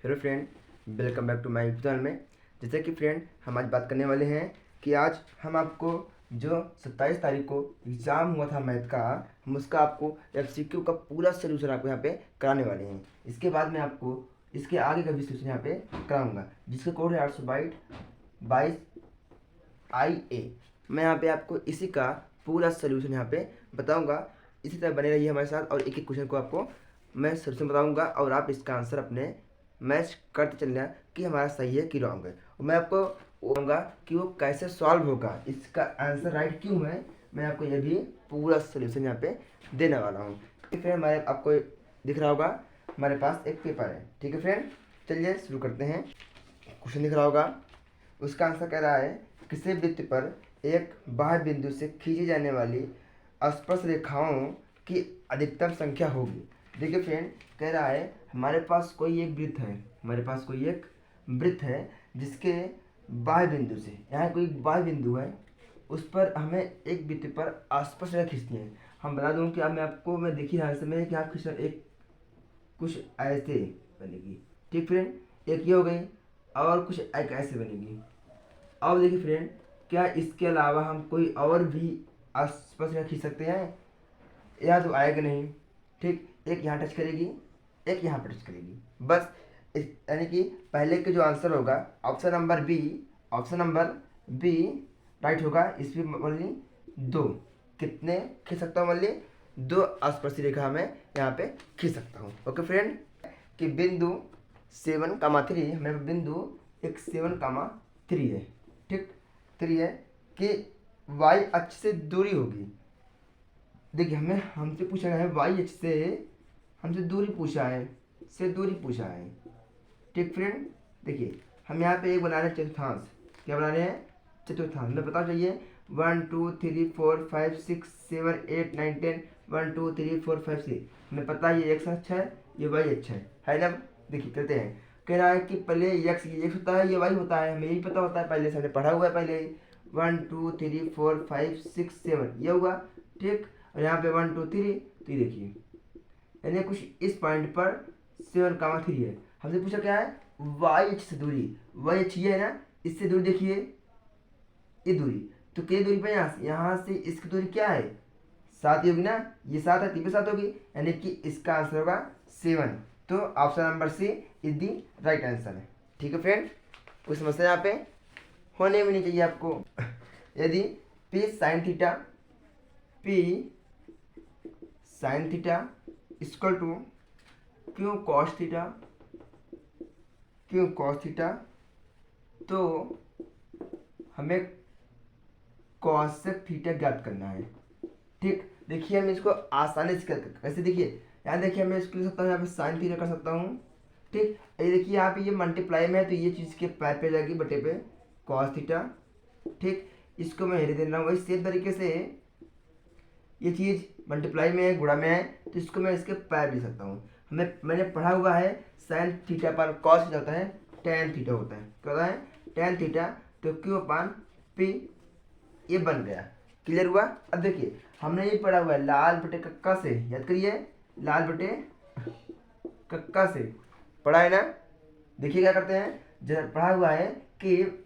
Hello friend, welcome back to my YouTube channel में। जैसे कि फ्रेंड हम आज बात करने वाले हैं कि आज हम आपको जो 27 तारीख को एग्ज़ाम हुआ था मैथ का, हम उसका आपको एमसीक्यू का पूरा सोल्यूशन आपको यहाँ पे कराने वाले हैं। इसके बाद मैं आपको इसके आगे का भी सोल्यूशन यहाँ पे कराऊंगा, जिसका कोड है 822 IA। मैं यहाँ पे आपको इसी का पूरा सोल्यूशन यहाँ पे बताऊँगा। इसी तरह बने रहिए हमारे साथ और एक एक क्वेश्चन को आपको मैं सोल्यूशन बताऊँगा और आप इसका आंसर अपने मैच करते चलना कि हमारा सही है कि रॉन्ग है। और मैं आपको बताऊँगा कि वो कैसे सॉल्व होगा, इसका आंसर राइट क्यों है। मैं आपको ये भी पूरा सोल्यूशन यहाँ पे देने वाला हूँ। फिर हमारे आपको दिख रहा होगा हमारे पास एक पेपर है। ठीक है फ्रेंड, चलिए शुरू करते हैं। क्वेश्चन दिख रहा होगा, उसका आंसर कह रहा है किसी वृत्त पर एक बाह्य बिंदु से खींची जाने वाली स्पर्श रेखाओं की अधिकतम संख्या होगी। देखिए फ्रेंड, कह रहा है हमारे पास कोई एक वृत्त है जिसके बाह्य बिंदु से, यहाँ कोई बाह्य बिंदु है, उस पर हमें एक वृत्त पर स्पर्श रेखा खींचनी है। हम बता दूँ कि मैं देखिए यहाँ से मैं कि आप खींच एक कुछ ऐसे बनेगी। ठीक फ्रेंड, एक ये हो गई और कुछ एक ऐसे बनेगी। अब देखिए फ्रेंड, क्या इसके अलावा हम कोई और भी स्पर्श रेखा खींच सकते हैं? यहाँ तो आएगा नहीं। ठीक, एक यहाँ टच करेगी, एक यहाँ पर टच करेगी, बस। यानी कि पहले के जो आंसर होगा ऑप्शन नंबर बी राइट होगा। इस पर मान ली दो कितने खींच सकता हूँ, मान ली दो स्पर्शी रेखा मैं यहाँ पे खींच सकता हूँ। ओके फ्रेंड, कि बिंदु 7,3 हमें बिंदु एक 7,3 है। ठीक, 3 है कि वाई अक्ष से दूरी होगी। देखिए हमसे पूछा गया है वाई अक्ष से हमसे दूरी पूछा है, ठीक फ्रेंड, देखिए हम यहाँ पे एक बना रहे हैं चतुर्थांश। क्या बना रहे हैं? चतुर्थांश। हमें पता चाहिए 1 2 3 4 5 6 7 8 9 10 1 2 3 4 5 6। हमें पता है ये एक्स अच्छा है, ये वाई अच्छा है ना। देखिए करते हैं। कह रहा है कि पहले एक्स होता है, ये वाई होता है, हमें यही पता होता है, पहले से हमने पढ़ा हुआ है पहले। 1 2 3 4 5 6 7 ये हुआ। ठीक, और यहाँ पे 1 2 3, तो ये देखिए यानी कुछ इस पॉइंट पर 7,3 है। हमसे पूछा क्या है? वाई अक्ष से दूरी। वाई अक्ष ये है ना, इससे दूरी देखिए, ये दूरी तो कितनी दूरी पर यहाँ से इसकी दूरी क्या है? 7 ही होगी ना, ये 7 है, 3 7 होगी, यानी कि इसका आंसर होगा 7। तो option number C is the right answer है। ठीक है फ्रेंड, कोई समस्या यहाँ पे होने भी नहीं चाहिए आपको। यदि p sine theta equal to q cos theta, तो हमें कॉसेक थीटा ज्ञात करना है। ठीक, देखिए हम इसको आसानी से कैसे, देखिए यहाँ देखिए मैं इसको लिख सकता हूँ, यहाँ पे साइन थीटा कर सकता हूँ। ठीक, ये देखिए यहाँ पे ये मल्टीप्लाई में है, तो ये चीज़ के पैर पे जाएगी बटे पे कॉस थीटा। ठीक, इसको मैं हेरे दे रहा हूँ। वही सेम तरीके से ये चीज़ मल्टीप्लाई में है, गुणा में है, तो इसको मैं इसके पैर लिख सकता हूँ। मैंने पढ़ा हुआ है साइन थीटा पर कॉस थीटा होता है, टेन थीटा होता है। क्या होता है? Tan theta. तो क्यू अपान पी, ये बन गया। क्लियर हुआ? अब देखिए हमने ये पढ़ा हुआ है लाल बटे कक्का से, याद करिए लाल बटे कक्का से पढ़ा है ना। देखिए क्या करते हैं, जब पढ़ा हुआ है कि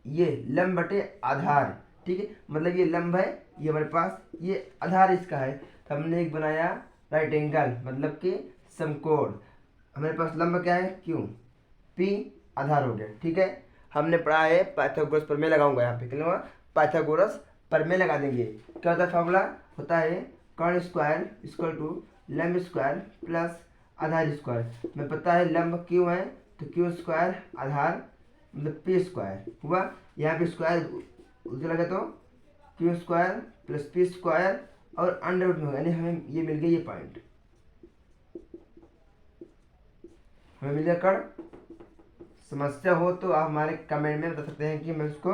ये लंब बटे आधार। ठीक है, मतलब ये लंब है, ये हमारे पास ये आधार इसका है, तो हमने एक बनाया राइट एंगल, मतलब कि समकोण। हमारे पास लंब क्या है? क्यू, पी आधार हो गया। ठीक है, हमने पढ़ा है पाइथागोरस प्रमेय लगाऊंगा यहाँ पे, क्या पाइथागोरस प्रमेय लगा देंगे। क्या होता है? फॉर्मूला होता है कर्ण स्क्वायर इक्वल टू लंब स्क्वायर प्लस आधार स्क्वायर। हमें पता है लंब क्यू है, तो क्यू स्क्वायर आधार मतलब पी स्क्वायर हुआ। यहाँ पे स्क्वायर उधर लगे तो Q square plus P square और अंडर रूट में होगा, यानी हमें ये मिल गया, ये पॉइंट हमें मिल गया कर्ण। समस्या हो तो आप हमारे कमेंट में बता सकते हैं कि मैं उसको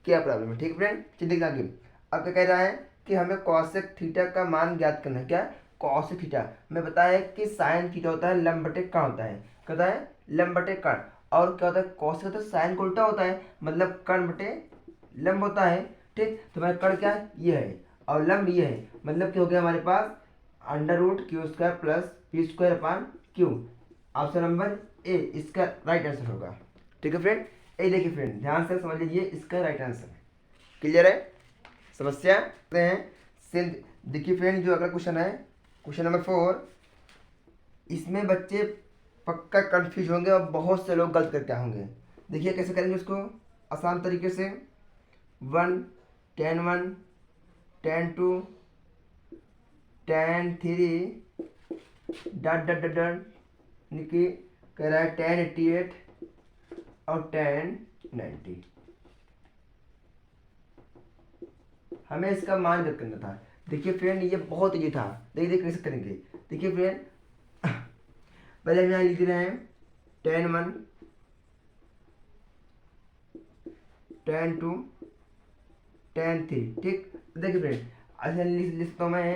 क्या प्रॉब्लम है। ठीक है फ्रेंड, चलिए आगे। अब क्या कह रहा है कि हमें कॉसेक थीटा का मान ज्ञात करना है। क्या? Cosec theta. हमें पता है कि साइन थीटा होता है लंब बटे कर्ण होता है। क्या होता है? लंब बटे कर्ण। और क्या होता है? कॉसेक होता है साइन को उल्टा होता है, मतलब कर्ण बटे लंब होता है। ठीक, तो हमारा कर्ण क्या है? ये है, और लंब ये है, मतलब क्या हो गया हमारे पास under root Q square plus P square upon Q. Option number A इसका राइट आंसर होगा। ठीक है फ्रेंड, ए देखिए फ्रेंड ध्यान से समझ लीजिए, इसका राइट आंसर है। क्लियर है समस्या हैं सिंध। देखिए फ्रेंड जो अगला क्वेश्चन है क्वेश्चन नंबर 4, इसमें बच्चे पक्का कंफ्यूज होंगे और बहुत से लोग गलत करके होंगे। देखिए कैसे करेंगे उसको आसान तरीके से। 1 tan 1 tan 2 tan 3 डट डट डट डट निकी कह रहा है tan 88 और tan 90। हमें इसका मान ज्ञात करना था। देखिए फ्रेंड ये बहुत ईजी था, देखिए कैसे करेंगे। देखिए फ्रेंड पहले हम यहाँ लिख रहे हैं tan 1 tan 2 tan 3। ठीक, देखिए फ्रेंड अच्छा लिखता हूँ मैं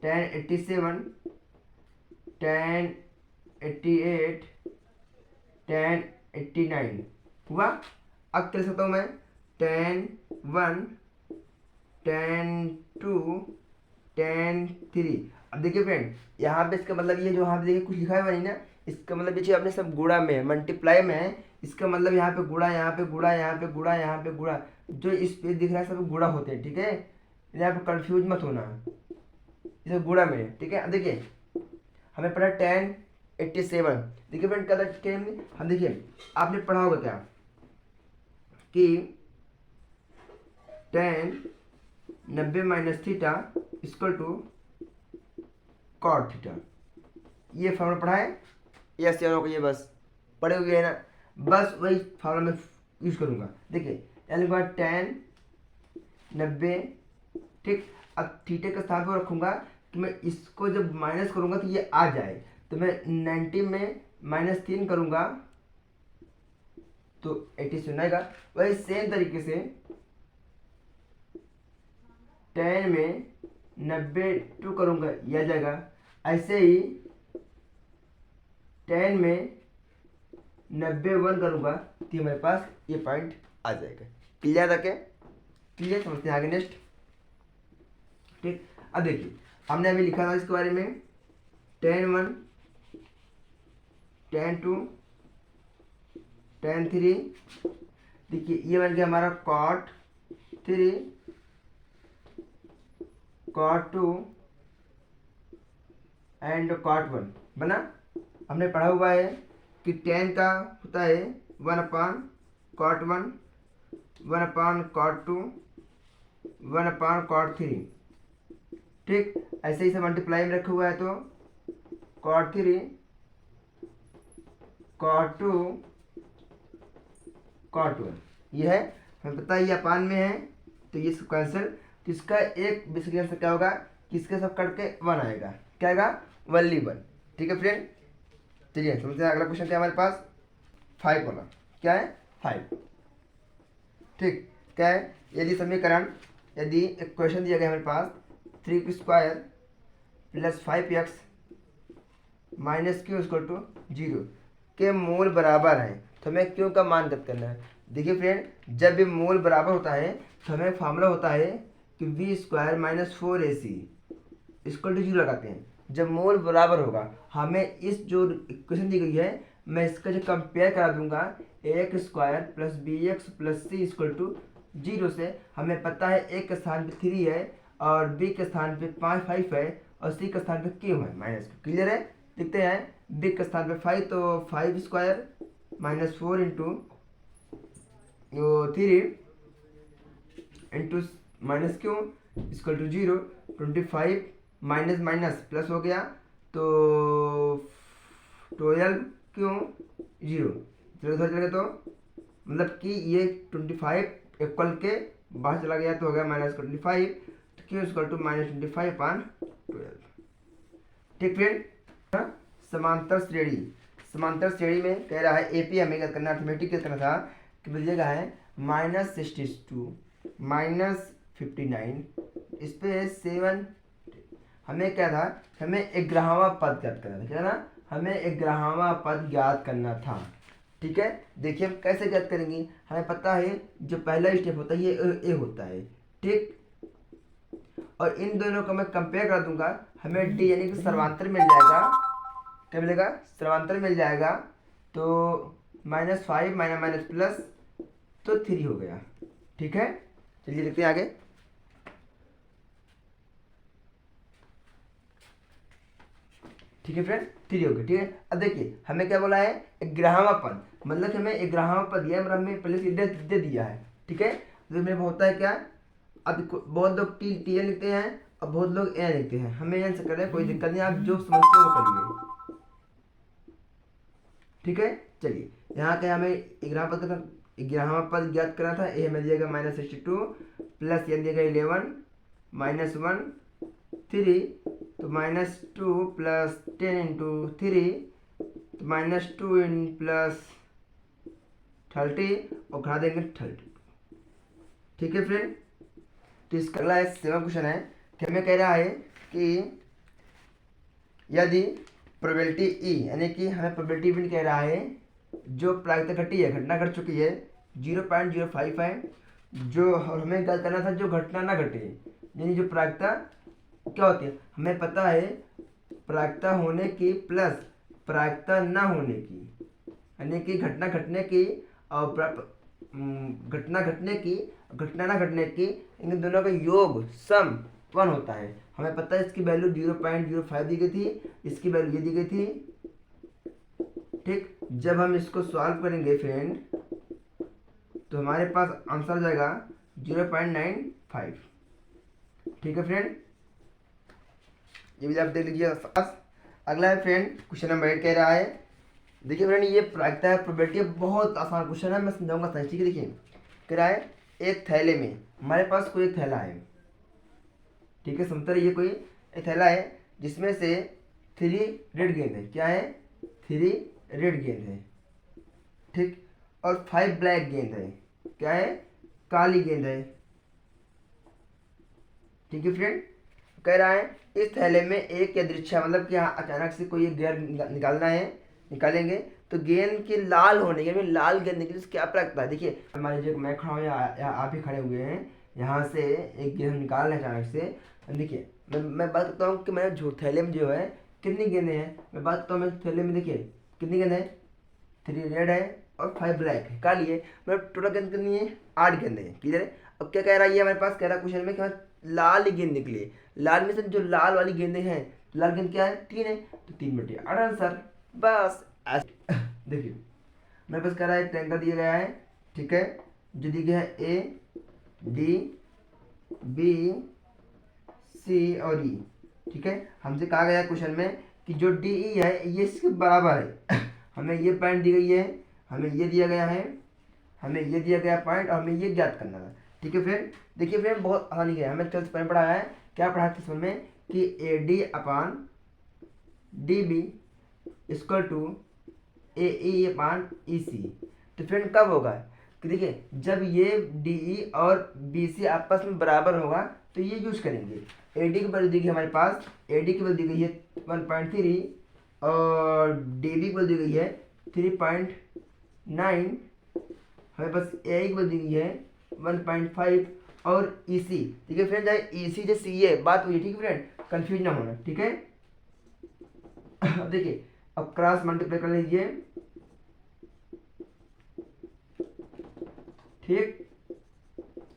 tan 87 tan 88 tan 89 हुआ। अब कर सकता हूँ मैं tan 1 tan 2 tan 3। अब देखिए फ्रेंड यहाँ पे इसका मतलब ये जो यहाँ पे देखिए कुछ लिखा है नहीं ना, इसका मतलब ये अपने सब गुणा में है, मल्टीप्लाई में है। इसका मतलब यहाँ पे गुणा, यहाँ पे गुणा, यहाँ पे गुणा, यहाँ पे गुणा, जो इस पे दिख रहा है सब गुणा होते हैं। ठीक है, यहाँ पे कंफ्यूज मत होना, इसे गुणा में है। ठीक है, अब देखिए हमें पढ़ा tan 87। देखिए फ्रेंड क्या हम देखिए आपने पढ़ा होगा क्या कि tan 90 minus theta equal to cot theta. ये फॉर्मूला पढ़ा है, यस या नो को ये बस पढ़े हुए है ना, बस वही फॉर्मूला में यूज करूंगा। देखिए यानी tan 90। ठीक, अब थीटा के स्थान पर रखूंगा कि मैं इसको जब माइनस करूंगा तो ये आ जाए, तो मैं 90 में -3 करूंगा तो 87 आएगा। वही सेम तरीके से tan में 92 करूंगा यह आ जाएगा। ऐसे ही tan में 91 करूंगा तो हमारे पास ये पॉइंट आ जाएगा। क्लियर तक है? क्लियर, समझते हैं आगे नेक्स्ट। ठीक, अब देखिए हमने अभी लिखा था इसके बारे में tan 1 tan 2 tan 3। देखिए ये बन गया हमारा cot 3 cot 2 एंड cot 1 बना। हमने पढ़ा हुआ है कि tan का होता है 1/cot 1 1/cot 2 1/cot 3। ठीक, ऐसे ही से मल्टीप्लाई में रखा हुआ है तो cot 3 cot 2 cot 1 ये है। हमें पता है ये अपान में है तो ये सब कैंसिल, तो इसका एक बेसिक आंसर क्या होगा कि इसके सब करके 1 आएगा। क्या आएगा? 1। ठीक है फ्रेंड, चलिए समझते हैं अगला क्वेश्चन क्या हमारे पास 5 वाला। क्या है? 5। ठीक, क्या है? यदि समीकरण, यदि एक क्वेश्चन दिया गया हमारे पास 3x² + 5x - q = 0 के मूल बराबर है, तो हमें क्यों का मान ज्ञात करना है। देखिए फ्रेंड जब भी मूल बराबर होता है तो हमें फार्मूला होता है कि v² - 4ac = 0 लगाते हैं। जब मूल बराबर होगा हमें इस जो इक्वेशन दी गई है मैं इसका जो कंपेयर करा दूंगा a² + bx + c = 0 से। हमें पता है a के स्थान पे 3 है और b के स्थान पे 5 है और c के स्थान पे q है -q। क्लियर है? देखते हैं b के स्थान पे 5 तो 5² - 4 × 3 into -q = 0। 25 minus minus plus हो गया तो 12 क्यों 0 चलो उधर चले तो मतलब कि ये 25 इक्वल के बाहर चला गया तो हो गया -25 तो q = -25/12। ठीक फ्रेंड, समांतर श्रेणी, समांतर श्रेणी में कह रहा है एपी हमें क्या करना, अर्थमेटिक क्या करना था कि बोलिएगा है -62 -59 इस पे 7। हमें क्या था, हमें 11वां पद ज्ञात करना था। क्या ना, हमें 11वां पद ज्ञात करना था। ठीक है, देखिए हम कैसे ज्ञात करेंगे। हमें पता है जो पहला स्टेप होता है ये ए होता है। ठीक, और इन दोनों को मैं कंपेयर कर दूंगा हमें डी यानी कि सर्वांतर मिल जाएगा। क्या मिलेगा, समांतर मिल जाएगा। तो -5 माइनस माइनस प्लस, तो 3 हो गया। ठीक है, चलिए देखते हैं आगे। ठीक है फ्रेंड, 3 हो गया। ठीक है, अब देखिए हमें क्या बोला है, ग्राहमापन, मतलब कि हमें ग्राहमापन दिया है, मतलब हमें पहले से दे दिया है। ठीक है, तो इसमें होता है क्या, अब बहुत लोग टी एन लिखते हैं और बहुत लोग ए लिखते हैं, हमें एन से करें कोई दिक्कत नहीं, आप जो समझते हो वो करिए। ठीक है, चलिए यहाँ के हमें ग्राहमापद ज्ञात करना था। ए हमें दिया गया -62 प्लस एन दिया गया 11 -1 3, तो -2 प्लस 10 इंटू 3, तो -2 इन प्लस 30 और घटा देंगे 30। ठीक है फ्रेंड, तो इसका अगला 7 क्वेश्चन है कि हमें कह रहा है कि यदि प्रोबेबिलिटी ई, यानी कि हमें प्रोबेबिलिटी भी कह रहा है जो प्रायिकता घटी है, घटना घट चुकी है 0.05 है, जो हमें क्या करना था, जो घटना ना घटे, यानी जो प्रायिकता क्या होती है, हमें पता है प्रायिकता होने की प्लस प्रायिकता ना होने की, यानी कि घटना घटने की और घटना घटने की, घटना ना घटने की, इन दोनों का योग सम 1 होता है। हमें पता है इसकी वैल्यू 0.05 दी गई थी, इसकी वैल्यू ये दी गई थी। ठीक, जब हम इसको सॉल्व करेंगे फ्रेंड, तो हमारे पास आंसर आ जाएगा 0.95। ठीक है फ्रेंड, ये भी आप देख लीजिए। अगला है फ्रेंड क्वेश्चन नंबर 8 कह रहा है, देखिए फ्रेंड ये प्रायिकता है, प्रोबेबिलिटी, बहुत आसान क्वेश्चन है, मैं समझाऊंगा सही। ठीक है, देखिए कह रहा है एक थैले में, हमारे पास कोई एक थैला है। ठीक है, समझते रहिए, कोई एक थैला है जिसमें से 3 रेड गेंद है। क्या है, 3 रेड गेंद है। ठीक, और 5 ब्लैक गेंद है। क्या है, काली गेंद है। ठीक है फ्रेंड, कह रहा है इस थैले में एक यादृच्छा, मतलब कि यहाँ अचानक से कोई एक गेंद निकालना है, निकालेंगे तो गेंद के लाल होने के, लाल गेंद निकली तो क्या प्राप्त है। देखिए हमारे जो मैं खड़ा हूँ या आप ही खड़े हुए हैं, यहाँ से एक गेंद निकाल रहे हैं अचानक से। देखिए मैं बात करता हूँ कि मेरे जो थैले में जो है कितनी गेंदें हैं, मैं बात करता हूँ मेरे थैले में, देखिए कितनी गेंद है, 3 रेड है और 5 ब्लैक है, काली है, मतलब टोटल गेंद कितनी है, 8 गेंदें हैं। क्लियर है, अब क्या कह रहा है ये हमारे पास, कह रहा है क्वेश्चन में कि लाल गेंद निकली, लाल में से जो लाल वाली गेंदें हैं, लाल गेंद क्या है, 3 है, तो 3/8 आंसर। बस देखिए मेरे पास कह रहा है एक ट्रायंगल दिया गया है। ठीक है, जो दिया गया है ए डी बी सी और ई। ठीक है, हमसे कहा गया क्वेश्चन में कि जो डी ई है ये इसके बराबर है हमें ये पॉइंट दी गई है, हमें ये दिया गया है, हमें ये दिया गया पॉइंट और हमें ये ज्ञात करना था। ठीक है फ्रेंड, देखिए फ्रेंड बहुत आसानी है, हमें 12th पढ़ा है, क्या पढ़ा था इसमें कि A D upon D B equal to A E upon E C. तो फ्रेंड कब होगा कि देखिए जब ये डी ई और बी सी आपस में बराबर होगा तो ये यूज करेंगे। ए डी की वैल्यू दी गई हमारे पास, ए डी की वैल्यू दी गई है 1.3 और डी बी की वैल्यू दी गई है 3.9, हमें पास ए की वैल्यू दी गई है 1.5 और ई सी। ठीक है फ्रेंड, चाहे ई सी जो सी है बात हुई। ठीक है फ्रेंड, कंफ्यूज ना होना। ठीक है, अब देखिए अब क्रॉस मल्टीप्लाई कर लीजिए। ठीक,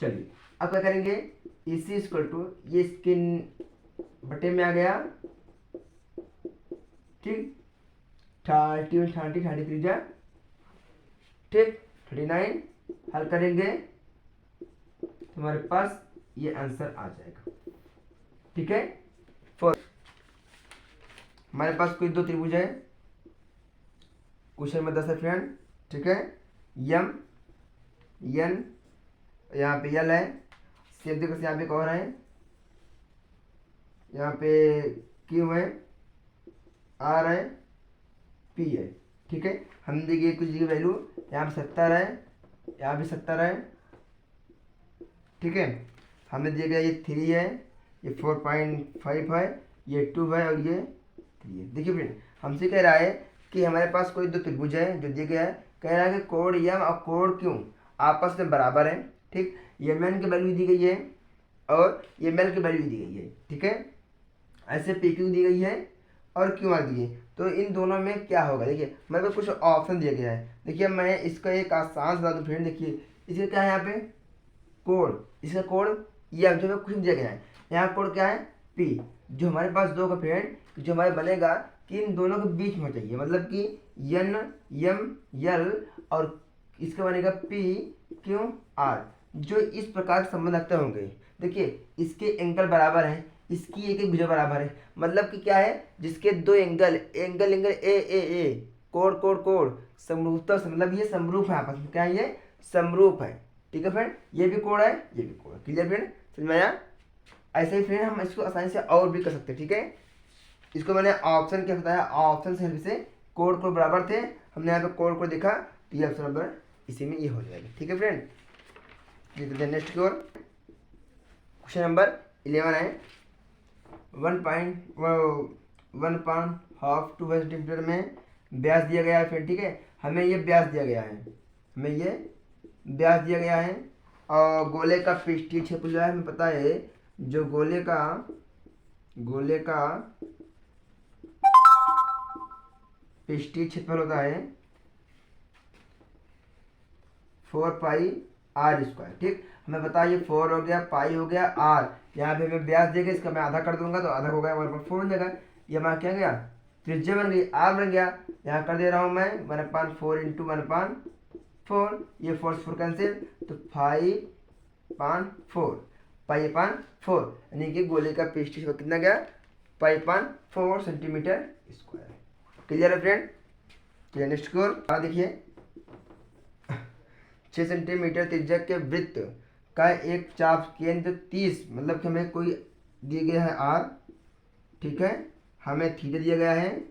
चलिए अब क्या करेंगे, इसी इक्वल टू ये स्किन बटे में आ गया। ठीक, 30 30 33 जा, ठीक 39 हल करेंगे तो हमारे पास ये आंसर आ जाएगा। ठीक है, हमारे पास कोई 2 त्रिभुज है, क्वेश्चन में 10 है फ्रेंड। ठीक है, यम एन, यहाँ पे यल है, सेम देखो यहाँ पे एक और है, यहाँ पे क्यू है, आर है, पी है। ठीक है, हम देखिए कुछ की वैल्यू यहाँ पे 70 है, यहाँ भी 70 है। ठीक है, हमें दिया गया ये 3 है, ये 4.5 है, ये 2 है और ये 3 है। देखिए फ्रेंड हमसे कह रहा है कि हमारे पास कोई 2 त्रिभुज है जो दिया गया है, कह रहा है कि कोण यम और कोण क्यू आपस में बराबर है। ठीक, ये एन की वैल्यू दी गई है और ये एल की वैल्यू दी गई है। ठीक है, ऐसे पी क्यू दी गई है और क्यू आर दी है, तो इन दोनों में क्या होगा, देखिए मेरे को कुछ ऑप्शन दिया गया है। देखिए मैं इसका एक आसान से बता दूँ फ्रेंड, देखिए इसका क्या है यहाँ पे कोड, इसका कोड ये जो कुछ दिया गया है, यहाँ कोड क्या है पी, जो हमारे पास दो का फ्रेंड जो हमारे बनेगा कि इन दोनों के बीच में चाहिए, मतलब कि एन एम एल और इसका बनेगा पी क्यू आर, जो इस प्रकार के संबंध रखते होंगे। देखिए इसके एंगल बराबर है, इसकी एक एक भुजा बराबर है, मतलब कि क्या है जिसके दो angle angle angle A code code code समरूपता से, मतलब ये समरूप है आपस में, क्या है ये समरूप है। ठीक है फ्रेंड, ये भी कोड है ये भी कोड है। क्लियर फ्रेंड, समझ में आया। ऐसे ही फ्रेंड हम इसको आसानी से और भी कर सकते हैं। ठीक है, इसको मैंने ऑप्शन क्या बताया, ऑप्शन से हेल्प से कोड कोड बराबर थे, हमने यहाँ पे कोड कोड देखा तो ये ऑप्शन नंबर इसी में ये हो जाएगा। ठीक है फ्रेंड, ये नेक्स्ट की ओर क्वेश्चन नंबर 11 है। 1.5 टू सेंटीमीटर में व्यास दिया गया है फ्रेंड। ठीक है, हमें ये व्यास दिया गया है, हमें ये व्यास दिया गया है और गोले का पृष्ठीय क्षेत्र जो है हमें पता है, जो गोले का पृष्ठीय क्षेत्रफल होता है 4 पाई आर स्क्वायर। ठीक, हमें पता है ये 4 हो गया, पाई हो गया, आर यहाँ पे हमें व्यास देगा, इसका मैं आधा कर दूंगा तो आधा हो गया, 1/4 बन जाएगा। ये हमारा क्या गया त्रिज्या बन गई, आर बन गया। यहाँ कर दे रहा हूँ मैं 1/4 इंटू 1/4, ये 4 से 4 कैंसिल तो 5/4 पाई/4, यानी कि गोले का पृष्ठीय क्षेत्रफल कितना गया पाई/4 सेंटीमीटर स्क्वायर। क्लियर है फ्रेंड। क्लियर, नेक्स्ट की ओर देखिए 6 सेंटीमीटर त्रिज्या के वृत्त का एक चाप केंद्र 30, मतलब कि हमें कोई दिया गया है आर, ठीक है, हमें थीटा दिया गया है,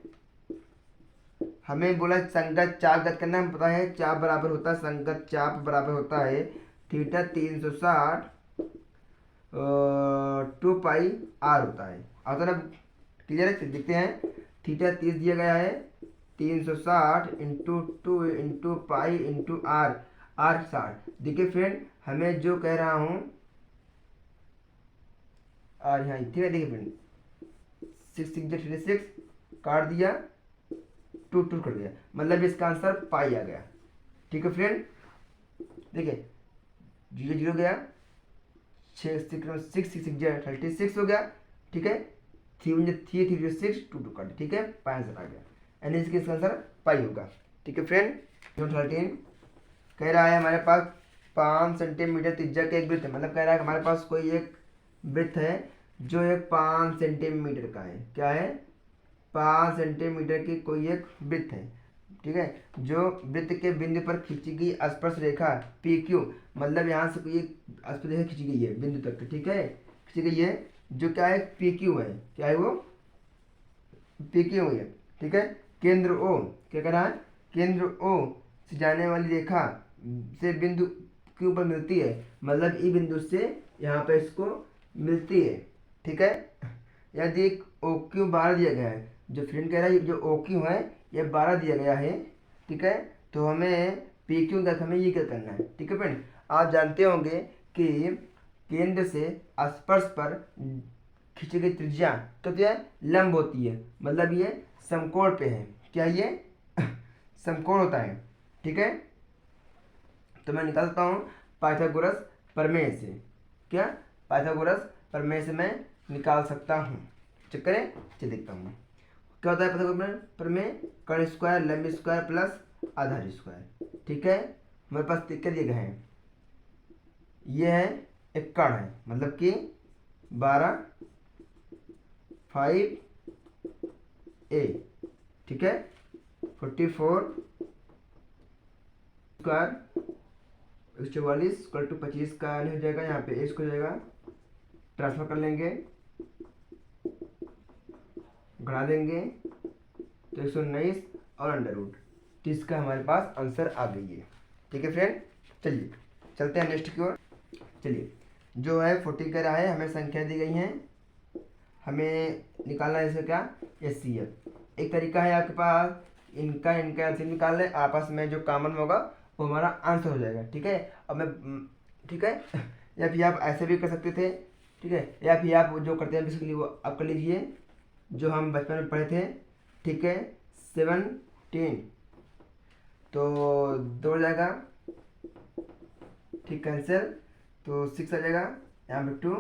हमें बोला संगत चाप ज्ञात करना है। हमें पता है चाप बराबर होता है, संगत चाप बराबर होता है थीटा 360 2 पाई आर होता है। आता ना, क्लियर है। देखते हैं थीटा 30 दिया गया है, 360 into 2 into pi into r, r 60। देखिए फ्रेंड हमें जो कह रहा हूँ और यहाँ ठीक है, देखिए फ्रेंड 6 6 36 काट दिया, 2 2 कट गया, मतलब इसका आंसर पाई आ गया। ठीक है फ्रेंड, देखिए 0 0 गया, 6 6 36 हो गया। ठीक है, 3 3 3 6 2 2 काट, ठीक है, पाई आंसर आ गया, यानी इसका आंसर पाई होगा। ठीक है फ्रेंड, 13 कह रहा है हमारे पास 5 सेंटीमीटर त्रिज्या का एक वृत्त है, मतलब कह रहा है हमारे पास कोई एक वृत्त है जो एक 5 सेंटीमीटर का है। क्या है, 5 सेंटीमीटर की कोई एक वृत्त है। ठीक है, जो वृत्त के बिंदु पर खींची गई स्पर्श रेखा पी क्यू, मतलब यहाँ से कोई एक स्पर्श रेखा खींची गई है बिंदु तक, ठीक है, खींची गई है, जो क्या है पी क्यू है, क्या है वो पी क्यू है। ठीक है, केंद्र ओ, क्या कह रहा है, केंद्र ओ से जाने वाली रेखा से बिंदु क्यू पर मिलती है, मतलब ई बिंदु से यहाँ पे इसको मिलती है। ठीक है, यदि ओ क्यू 12 दिया गया है, जो फ्रेंड कह रहा है जो ओ क्यू है ये 12 दिया गया है। ठीक है, तो हमें पी क्यू का हमें ये क्या करना है। ठीक है फ्रेंड, आप जानते होंगे कि केंद्र से स्पर्श पर खींची गई त्रिज्या कहते हैं लंब होती है, मतलब ये समकोण पे है। क्या ये समकोण होता है। ठीक है, तो मैं निकालता हूँ पाइथागोरस प्रमेय से, क्या पाइथागोरस प्रमेय से मैं निकाल सकता हूँ। चेक करें, चलिए देखता हूँ क्या होता है पाइथागोरस प्रमेय, कर्ण स्क्वायर लंब स्क्वायर प्लस आधार स्क्वायर। ठीक है, हमारे पास क्या दिए गए हैं, ये है एक कर्ण है, मतलब कि 12 5 a, ठीक है, 44 स्क्वायर 144 इक्वल टू 25 का नहीं हो जाएगा, यहाँ पे इसको हो जाएगा, ट्रांसफर कर लेंगे, घटा देंगे तो 119 और अंडर रूट, तो इसका हमारे पास आंसर आ गई है। ठीक है फ्रेंड, चलिए चलते हैं नेक्स्ट की ओर। चलिए जो है 40 कह रहा है, हमें संख्या दी गई हैं, हमें निकालना है इसका क्या HCF। एक तरीका है आपके पास, इनका आंसर निकाल लें, आपस में जो कॉमन होगा वो हमारा आंसर हो जाएगा। ठीक है, अब मैं ठीक है, या फिर आप ऐसे भी कर सकते थे। ठीक है, या फिर आप जो करते हैं बेसिकली वो आप कर लीजिए जो हम बचपन में पढ़े थे। ठीक है, 17 तो 2 हो जाएगा, ठीक, कैंसिल, तो 6 आ जाएगा, यहाँ पे 2,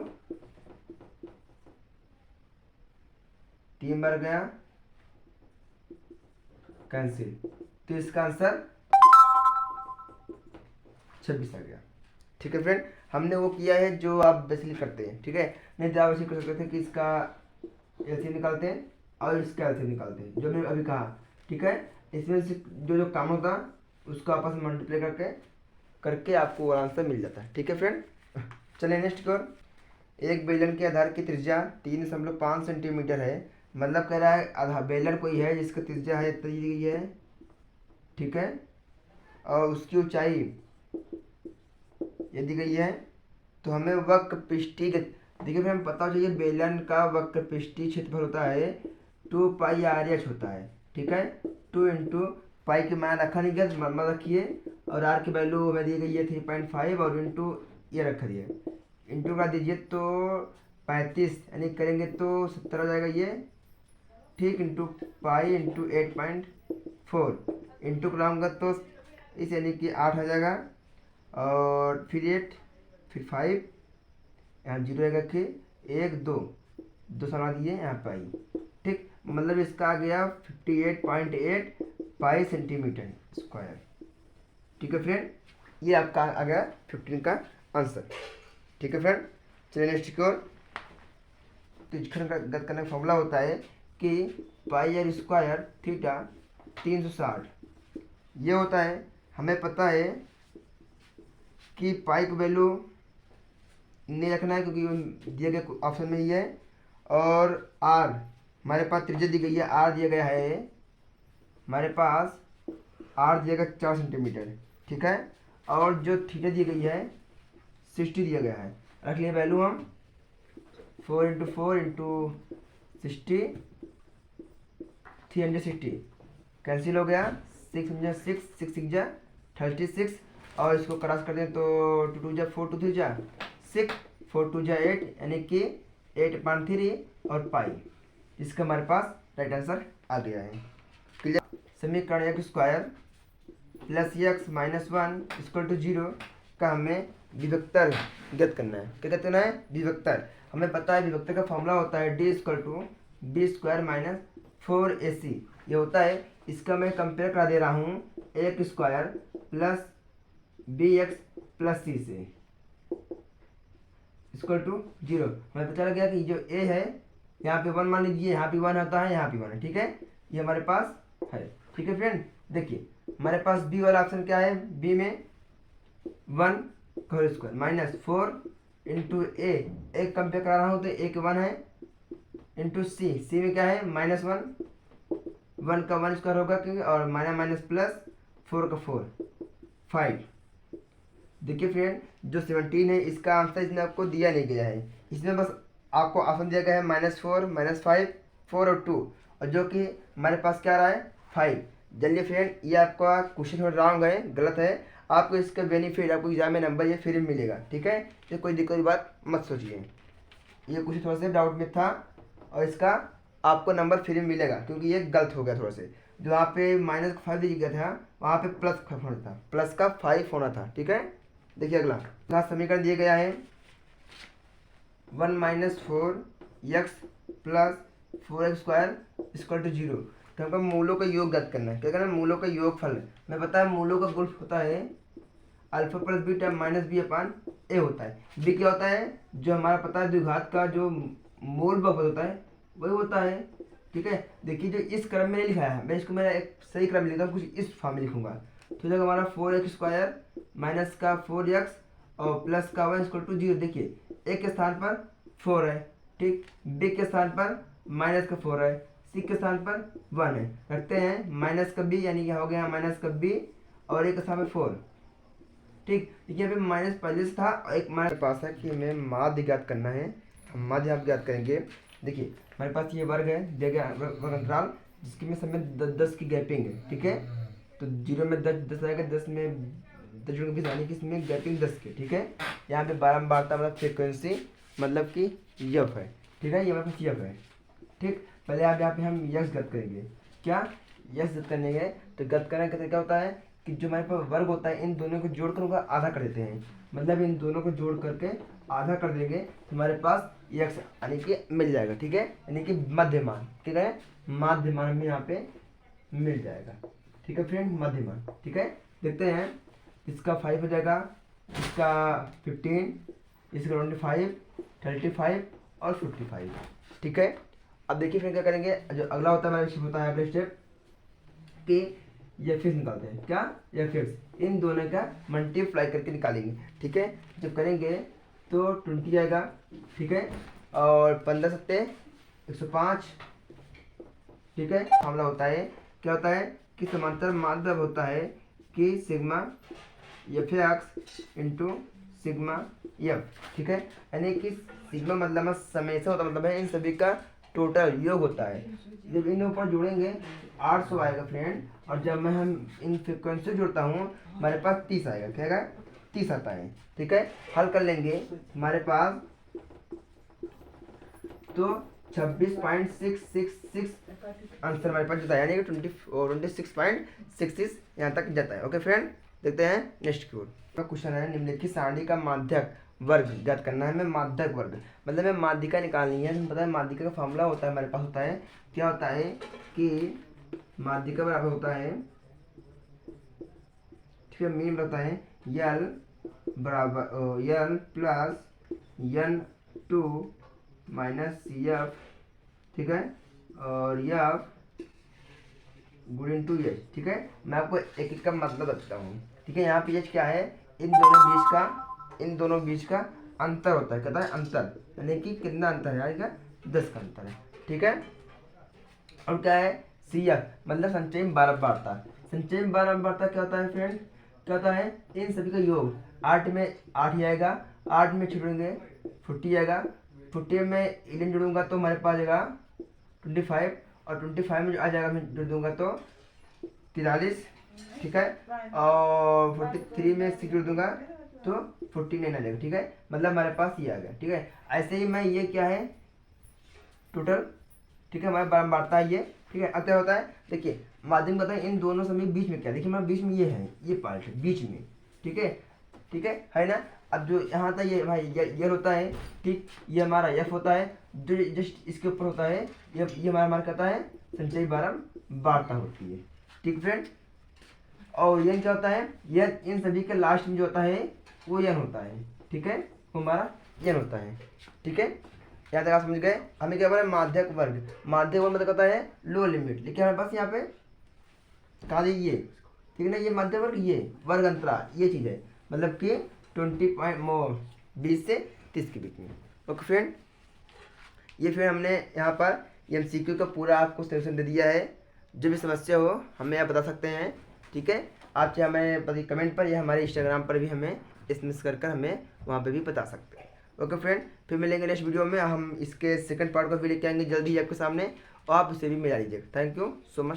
3 बार गया, कैंसिल, तो इसका आंसर 26 आ गया। ठीक है फ्रेंड, हमने वो किया है जो आप बेसिकली करते हैं, ठीक है। नहीं तो आप ऐसे कर सकते थे कि इसका एलसीएम निकालते हैं और इसका एलसीएम निकालते हैं, जो मैंने अभी कहा, ठीक है। इसमें से जो जो काम होता उसको आपस में मल्टीप्लाई करके करके आपको आंसर मिल जाता है, ठीक है फ्रेंड। चलिए नेक्स्ट की ओर। एक बेलन के आधार की त्रिज्या 3.5 सेंटीमीटर है, मतलब कह रहा है आधार बेलन कोई है जिसका त्रिज्या है इतनी दी गई है, ठीक है, और उसकी ऊंचाई ये दी गई है, तो हमें वक्र पृष्ठीय, देखिए फिर हमें पता चाहिए बेलन का वक्र पृष्ठीय क्षेत्रफल होता है 2 पाई आर एच होता है, ठीक है। 2 इंटू पाई के मान रखा नहीं गया, मतलब रखिए, और आर की वैल्यू हमें दी गई है 3.5 और इंटू ये रखा दिया, इंटू कर दीजिए तो 35 यानी करेंगे तो 70 हो जाएगा ये, ठीक, इंटू पाई इंटू 8.4 इंटू कराऊंगा तो इस यानी कि 8 आ जाएगा, और फिर 8 फिर 5 यहाँ 0 आएगा कि 1 2 2 समा दिए यहाँ पे आई, ठीक, मतलब इसका आ गया 58.8 पाई सेंटीमीटर स्क्वायर, ठीक है फ्रेंड। ये आपका आ गया 15 का आंसर, ठीक है फ्रेंड। चलिए नेक्स्ट की ओर। तो गत करने का फॉर्मूला होता है कि पाई आर स्क्वायर थीटा 360, ये होता है, हमें पता है कि पाई की वैल्यू नहीं रखना है क्योंकि दिए गए ऑप्शन में ही है, और आर हमारे पास त्रिज्या दी गई है, आर दिया गया है हमारे पास, आर दिया गया 4 सेंटीमीटर, ठीक है, और जो थीटा दी गई है 60 दिया गया है, रख लिया वैल्यू हम 4 इंटू 4 इंटू 60 360 कैंसिल हो गया, 6 6 6 जा 36, और इसको क्रॉस कर दें तो 2 2 जा 4 2 3 जा 6 4 2 जा 8 यानी कि 8.3 और पाई, इसका हमारे पास राइट आंसर आ गया है। क्लियर। समीकरण x square plus x minus 1 equal to 0 का हमें विभक्तर ज्ञात करना है। क्या कहते हैं? विभक्तर। हमें पता है विभक्तर का फॉर्मूला होता है D equal to b square minus 4ac, ये होता है। इसका मैं कंपेयर करा दे रहा हूँ A square plus B X plus C से इक्वल टू 0। हमें पता लग गया कि जो ए है यहाँ पे 1 मान लीजिए, यहाँ पे 1 होता है, यहाँ पे 1 है, ठीक है, ये हमारे पास है, ठीक है फ्रेंड। देखिए हमारे पास बी वाला ऑप्शन क्या है, बी में 1 होल स्क्वायर माइनस 4 इंटू ए, एक कंपेयर करा रहा हूँ तो एक 1 है, इंटू सी, सी में क्या है माइनस 1 का 1 स्क्वायर होगा क्योंकि, और माइनस माइनस प्लस 4 का 4 5। देखिए फ्रेंड जो 17 है इसका आंसर इसमें आपको दिया नहीं गया है, इसमें बस आपको ऑप्शन दिया गया है -4 -5 4 और 2, और जो कि हमारे पास क्या रहा है 5। जल्दी फ्रेंड ये आपका क्वेश्चन थोड़ा रॉन्ग है, गलत है, आपको इसका बेनिफिट आपको एग्जाम में नंबर ये फ्री में मिलेगा, ठीक है, ये कोई दिक्कत की बात मत सोचिए। ये क्वेश्चन थोड़ा सा डाउट में था और इसका आपको नंबर फ्री में मिलेगा क्योंकि ये गलत हो गया थोड़ा से, जो वहाँ पे -5 दिया गया था वहाँ पे +5 होना था, प्लस का 5 होना था, ठीक है। देखिए अगला यहाँ समीकरण दिया गया है 1 - 4x plus 4x square equal to 0। तो हमको मूलों का योग ज्ञात करना है। क्या करना है? मूलों का योगफल। मैं पता है मूलों का गुणफल होता है alpha plus beta minus B upon A होता है। बी क्या होता है? जो हमारा पता है द्विघात का जो मूल बहुपद होता है वही होता है, ठीक है। देखिए जो इस क्रम में नहीं लिखा है, मैं इसको मेरा एक सही क्रम में लिखता हूँ, कुछ इस फॉर्म में लिखूंगा। तो जब हमारा 4x स्क्वायर माइनस का 4x और प्लस का 1 इक्वल टू 0। देखिए ए के स्थान पर 4 है, ठीक, बी के स्थान पर माइनस का 4 है, सी के स्थान पर 1 है, रखते हैं माइनस का बी यानी क्या हो गया माइनस का बी और ए के स्थान पर 4, ठीक। देखिए यहाँ पे माइनस पहले से था और एक हमारे पास है कि हमें माध्य ज्ञात करना है, हम माध्य आप ज्ञात करेंगे। देखिए हमारे पास ये वर्ग है, दिया गया वर्ग अंतराल जिसके में समय 10 की गैपिंग है, ठीक है। तो 0 में 10 आएगा, 10 में 10 के 20 यानी कि इसमें गैपिंग 10 की, ठीक है। यहाँ पे बारंबारता मतलब फ्रिक्वेंसी मतलब कि यफ है, ठीक है, ये हमारे पास यफ है, ठीक। पहले आप यहाँ पे हम यक्स ज्ञात करेंगे। क्या? यस गत करेंगे तो गत करने का तरीका होता है कि जो हमारे पास वर्ग होता है इन दोनों को जोड़ कर उनका आधा कर देते हैं, मतलब इन दोनों को जोड़ करके आधा कर देंगे तो हमारे पास यक्स यानी कि मिल जाएगा। ठीक है, यानी कि मध्यमान, ठीक है, माध्यमान में यहाँ पे मिल जाएगा। ठीक है फ्रेंड, मध्यमान। ठीक है, देखते हैं इसका 5 हो जाएगा, इसका 15, इसका 25, 35 और 55। ठीक है, अब देखिए फिर क्या करेंगे, जो अगला होता है हमारा स्टेप होता है अगला स्टेप कि ये फिक्स निकालते हैं, क्या ये फिक्स, इन दोनों का मल्टीप्लाई करके निकालेंगे। ठीक है, जब करेंगे तो 20 आएगा। ठीक है, और 15 सत्ते 105। ठीक है, मामला होता है क्या होता है कि समांतर माध्य होता है कि sigma F x into sigma F. ठीक है, यानी कि सिग्मा मतलब समेशन होता है, मतलब है इन सभी का टोटल योग होता है। जब इन ऊपर जोड़ेंगे 800 आएगा फ्रेंड, और जब मैं हम इन फ्रिक्वेंसी जोड़ता हूँ हमारे पास 30 आएगा। क्या आएगा? 30 आता है। ठीक है, हल कर लेंगे हमारे पास तो 26.666 आंसर हमारे पास जाता है, यानी कि 26.66 यहाँ तक जाता है। ओके फ्रेंड, देखते हैं नेक्स्ट की ओर। क्वेश्चन है निम्नलिखित सारणी का माध्यक वर्ग ज्ञात करना है। हमें माध्यक वर्ग मतलब हमें माध्यिका निकालनी है। हमें पता है माध्यिका का फॉर्मूला होता है हमारे पास, होता है क्या होता है कि माध्यिका बराबर होता है, ठीक है, मीन होता है यल बराबर L plus N two minus F, ठीक है, और एफ गुणन टू एच। ठीक है, मैं आपको एक एक का मतलब बताता हूँ। ठीक है, यहाँ पे एच क्या है, इन दोनों बीच का अंतर होता है। कहता है अंतर, यानी कि कितना अंतर है, यानी कि 10 का अंतर है। ठीक है, और क्या है सी एफ मतलब संचय बारंबारता। संचय बारंबारता क्या होता है फ्रेंड, क्या होता है इन सभी का योग। 8 में 8 ही आएगा, 8 में छोड़ेंगे 40 आएगा, 40 में 11 जोड़ूंगा तो हमारे पास आएगा 25, और 25 में जो आ जाएगा मैं जोड़ दूंगा तो 43। ठीक है, और 43 में 6 जोड़ दूंगा तो 49 आ जाएगा। ठीक है, मतलब हमारे पास ये आ गया। ठीक है, ऐसे ही मैं ये क्या है टोटल, ठीक है, हमारे बारंबारता है ये। ठीक है, अब क्या होता है देखिए माध्यम कहता है इन दोनों समय बीच में क्या, देखिए हमारे बीच में ये है, ये पार्ट है बीच में। ठीक है, ठीक है ना। अब जो यहाँ था ये भाई ये होता है, ठीक, ये हमारा एफ होता है, जो जस्ट इसके ऊपर होता है ये हमारा कहता है संचयी बारंबारता होती है। ठीक फ्रेंड, और यन क्या होता है, यन इन सभी के लास्ट में जो होता है वो यन होता है। ठीक है, वो हमारा यन होता है। ठीक है, यहाँ तक आप समझ गए। हमें क्या बोला माध्यक वर्ग, माध्यक वर्ग मतलब कहता है लो लिमिट। लिखिए हमारे पास यहाँ पे कहा ये, ठीक है ना, ये मध्य वर्ग, ये वर्ग अंतराल, ये चीज़ है, मतलब कि 20 से 30 के बीच में। ओके फ्रेंड, ये फिर हमने यहाँ पर MCQ का पूरा आपको सोल्यूशन दे दिया है। जो भी समस्या हो हमें आप बता सकते हैं। ठीक है, आप चाहे हमें कमेंट पर या हमारे इंस्टाग्राम पर भी हमें SMS कर हमें वहाँ पर भी बता सकते हैं। ओके फ्रेंड, फिर मिलेंगे नेक्स्ट वीडियो में। हम इसके सेकंड पार्ट को भी लेके आएंगे जल्दी ही आपके सामने, और आप उसे भी मिला लीजिएगा। Thank you so much.